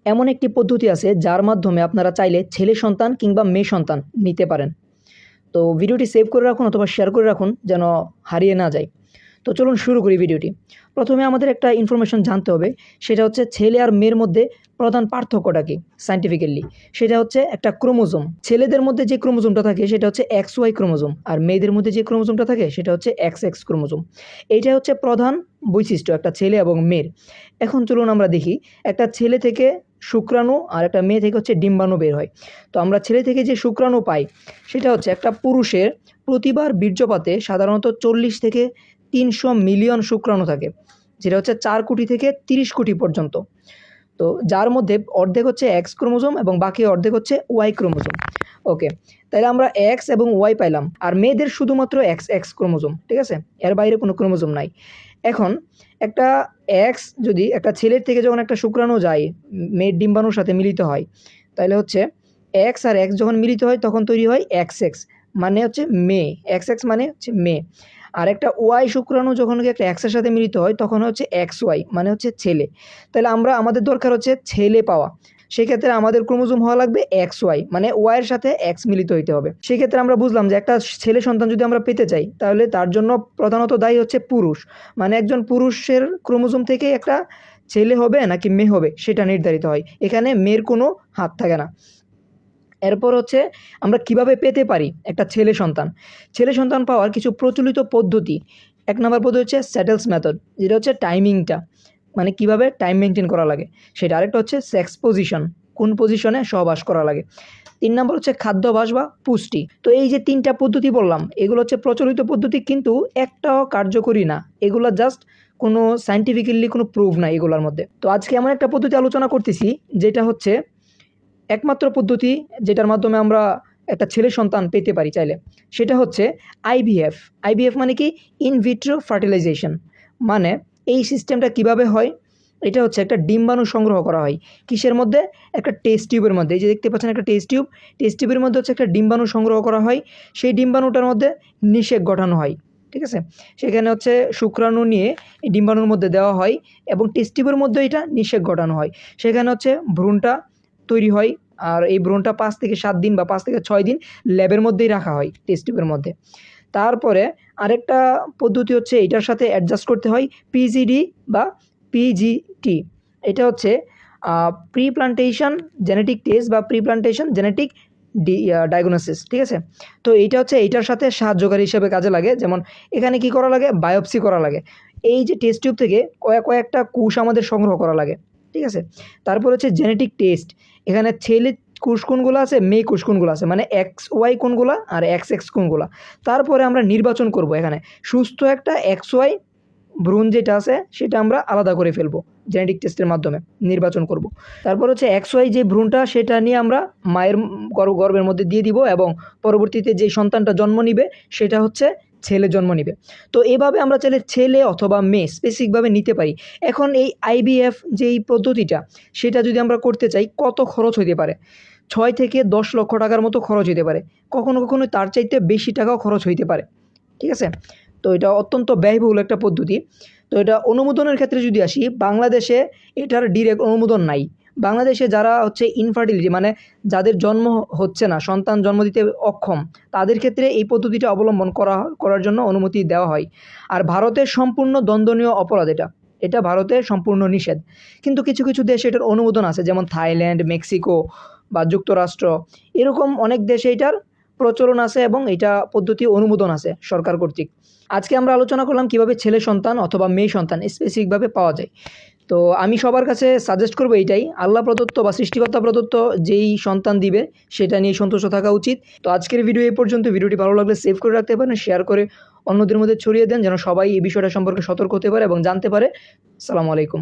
এমন একটি পদ্ধতি আছে যার মাধ্যমে আপনারা চাইলে ছেলে সন্তান কিংবা মেয়ে সন্তান নিতে পারেন। তো ভিডিওটি সেভ করে রাখুন অথবা শেয়ার করে রাখুন যেন হারিয়ে না যায়। তো চলুন শুরু করি ভিডিওটি। প্রথমে আমাদের একটা ইনফরমেশন জানতে হবে, সেটা হচ্ছে ছেলে আর মেয়ের মধ্যে প্রধান পার্থক্যটা কি সায়েন্টিফিক্যালি। সেটা হচ্ছে একটা ক্রোমোজোম। ছেলেদের মধ্যে যে ক্রোমোজোমটা থাকে সেটা হচ্ছে XY ক্রোমোজোম, আর মেয়েদের মধ্যে যে ক্রোমোজোমটা থাকে সেটা হচ্ছে XX ক্রোমোজোম। এইটা হচ্ছে প্রধান বৈশিষ্ট্য একটা ছেলে এবং মেয়ের। এখন চলুন আমরা দেখি, একটা ছেলে থেকে শুক্রাণু আর একটা মেয়ে থেকে হচ্ছে ডিম্বাণু বের হয়। তো আমরা ছেলে থেকে যে শুক্রাণু পাই সেটা হচ্ছে একটা পুরুষের প্রতিবার বীর্যপাতে সাধারণত 40 থেকে 300 মিলিয়ন শুক্রাণু থাকে, যেটা হচ্ছে 4 কোটি থেকে 30 কোটি পর্যন্ত। তো যার মধ্যে অর্ধেক হচ্ছে এক্স ক্রোমোজোম এবং বাকি অর্ধেক হচ্ছে ওয়াই ক্রোমোজোম। ওকে, তাহলে আমরা এক্স এবং ওয়াই পাইলাম, আর মেয়েদের শুধুমাত্র এক্স এক্স ক্রোমোজোম, ঠিক আছে, এর বাইরে কোনো ক্রোমোজোম নাই। এখন একটা এক্স যদি একটা ছেলের থেকে যখন একটা শুক্রাণু যায় মেয়ের ডিম্বাণুর সাথে মিলিত হয়, তাহলে হচ্ছে এক্স আর এক্স যখন মিলিত হয় তখন তৈরি হয় এক্স এক্স, মানে হচ্ছে মেয়ে। এক্স এক্স মানে হচ্ছে মেয়ে। আর একটা ওয়াই শুক্রাণু যখন একটা এক্সের সাথে মিলিত হয় তখন হচ্ছে এক্স ওয়াই, মানে হচ্ছে ছেলে। তাহলে আমাদের দরকার হচ্ছে ছেলে পাওয়া। সেক্ষেত্রে আমাদের ক্রোমোজোম হওয়া লাগবে এক্স ওয়াই, মানে ওয়াইয়ের সাথে এক্স মিলিত হইতে হবে। সেক্ষেত্রে আমরা বুঝলাম যে একটা ছেলে সন্তান যদি আমরা পেতে চাই তাহলে তার জন্য প্রধানত দায়ী হচ্ছে পুরুষ, মানে একজন পুরুষের ক্রোমোজোম থেকে একটা ছেলে হবে নাকি মেয়ে হবে সেটা নির্ধারিত হয়। এখানে মেয়ের কোনো হাত থাকে না। এরপর হচ্ছে আমরা কিভাবে পেতে পারি একটা ছেলে সন্তান। ছেলে সন্তান পাওয়ার কিছু প্রচলিত পদ্ধতি। এক নম্বর পদ্ধতি হচ্ছে স্যাটেলস মেথড, যেটা হচ্ছে টাইমিংটা, মানে কিভাবে টাইম মেনটেন করা লাগে সেটা। আরেকটা হচ্ছে সেক্স পজিশন, কোন পজিশনে সহবাস করা লাগে। 3 নম্বর হচ্ছে খাদ্যাভ্যাস বা পুষ্টি। তো এই যে 3টা পদ্ধতি বললাম এগুলো হচ্ছে প্রচলিত পদ্ধতি, কিন্তু একটাও কার্যকরী না। এগুলো জাস্ট কোনো সায়েন্টিফিক্যালি কোনো প্রুফ নাই এগুলোর মধ্যে। তো আজকে এমন একটা পদ্ধতি আলোচনা করতেছি যেটা হচ্ছে একমাত্র পদ্ধতি যেটার মাধ্যমে আমরা একটা ছেলে সন্তান পেতে পারি চাইলে, সেটা হচ্ছে আইভিএফ। আইভিএফ মানে কি? In vitro fertilisation. মানে এই সিস্টেমটা কিভাবে হয়, এটা হচ্ছে একটা ডিম্বাণু সংগ্রহ করা হয় কিসের মধ্যে? একটা টেস্ট টিউবের মধ্যে। এই যে দেখতে পাচ্ছেন একটা টেস্ট টিউব, টেস্ট টিউবের মধ্যে হচ্ছে একটা ডিম্বাণু সংগ্রহ করা হয়। সেই ডিম্বাণুটার মধ্যে নিষেক গঠানো হয়, ঠিক আছে। সেখানে হচ্ছে শুক্রাণু নিয়ে এই ডিম্বাণুর মধ্যে দেওয়া হয় এবং টেস্ট টিউবের মধ্যে এটা নিষেক ঘটানো হয়। সেখানে হচ্ছে ভ্রূণটা তৈরি হয়, আর এই ভ্রূণটা 5 থেকে 7 দিন বা 5 থেকে 6 দিন ল্যাবের মধ্যেই রাখা হয়, টেস্ট টিউবের মধ্যে। তারপরে আরেকটা পদ্ধতি হচ্ছে এটার সাথে অ্যাডজাস্ট করতে হয় পিজিডি বা পিজিটি। এটা হচ্ছে প্রি প্লান্টেশন জেনেটিক টেস্ট বা প্রি প্লান্টেশন জেনেটিক ডায়াগনোসিস, ঠিক আছে। তো এইটা হচ্ছে এইটার সাথে সাহায্যকারী হিসেবে কাজে লাগে। যেমন এখানে কি করা লাগে? বায়োপসি করা লাগে। এই যে টেস্ট টিউব থেকে কয়েকটা কোষ আমাদের সংগ্রহ করা লাগে, ঠিক আছে। তারপর হচ্ছে জেনেটিক টেস্ট। এখানে ছেলে কোষ কোনগুলো আছে, মেয়ে কোষ কোনগুলো আছে, মানে এক্স ওয়াই কোনগুলা আর এক্স এক্স কোনগুলা। তারপরে আমরা নির্বাচন করব, এখানে সুস্থ একটা এক্স ওয়াই ভ্রূণ যেটা আছে সেটা আমরা আলাদা করে ফেলবো, জেনেটিক টেস্টের মাধ্যমে নির্বাচন করব। তারপর হচ্ছে এক্স ওয়াই যে ভ্রূণটা সেটা নিয়ে আমরা মায়ের গর্ভের মধ্যে দিয়ে দিব এবং পরবর্তীতে যে সন্তানটা জন্ম নিবে সেটা হচ্ছে ছেলে জন্ম নিবে। তো এভাবে আমরা চাইলে ছেলে অথবা মেয়ে স্পেসিফিকভাবে নিতে পারি। এখন এই আইভিএফ যেই পদ্ধতিটা সেটা যদি আমরা করতে চাই কত খরচ হতে পারে? 6 থেকে 10 লক্ষ টাকার মতো খরচ হতে পারে, কখনো কখনো তার চাইতে বেশি টাকাও খরচ হইতে পারে, ঠিক আছে। তো এটা অত্যন্ত ব্যয়বহুল একটা পদ্ধতি। তো এটা অনুমোদনের ক্ষেত্রে যদি আসি, বাংলাদেশে এটার ডিরেক্ট অনুমোদন নাই। বাংলাদেশে যারা হচ্ছে ইনফার্টিলিটি, মানে যাদের জন্ম হচ্ছে না, সন্তান জন্ম দিতে অক্ষম, তাদের ক্ষেত্রে এই পদ্ধতিটা অবলম্বন করার জন্য অনুমতি দেওয়া হয়। আর ভারতের সম্পূর্ণ দণ্ডনীয় অপরাধ এটা। এটা ভারতে সম্পূর্ণ নিষেধ। কিন্তু কিছু কিছু দেশে এটার অনুমোদন আছে, যেমন থাইল্যান্ড, মেক্সিকো বা যুক্তরাষ্ট্র, এরকম অনেক দেশে এটার প্রচলন আছে এবং এটা পদ্ধতি অনুমোদন আছে সরকার কর্তৃক। আজকে আমরা আলোচনা করলাম কিভাবে ছেলে সন্তান অথবা মেয়ে সন্তান স্পেসিফিকভাবে পাওয়া যায়। তো আমি সবার কাছে সাজেস্ট করবো এইটাই, আল্লাহ প্রদত্ত বা সৃষ্টিকর্তা প্রদত্ত যেই সন্তান দিবে সেটা নিয়ে সন্তুষ্ট থাকা উচিত। তো আজকের ভিডিও এই পর্যন্ত। ভিডিওটি ভালো লাগলে সেভ করে রাখতে পারেন, শেয়ার করে অন্যদের মধ্যে ছড়িয়ে দেন যেন সবাই এই বিষয়টা সম্পর্কে সতর্ক হতে পারে এবং জানতে পারে। আসসালামু আলাইকুম।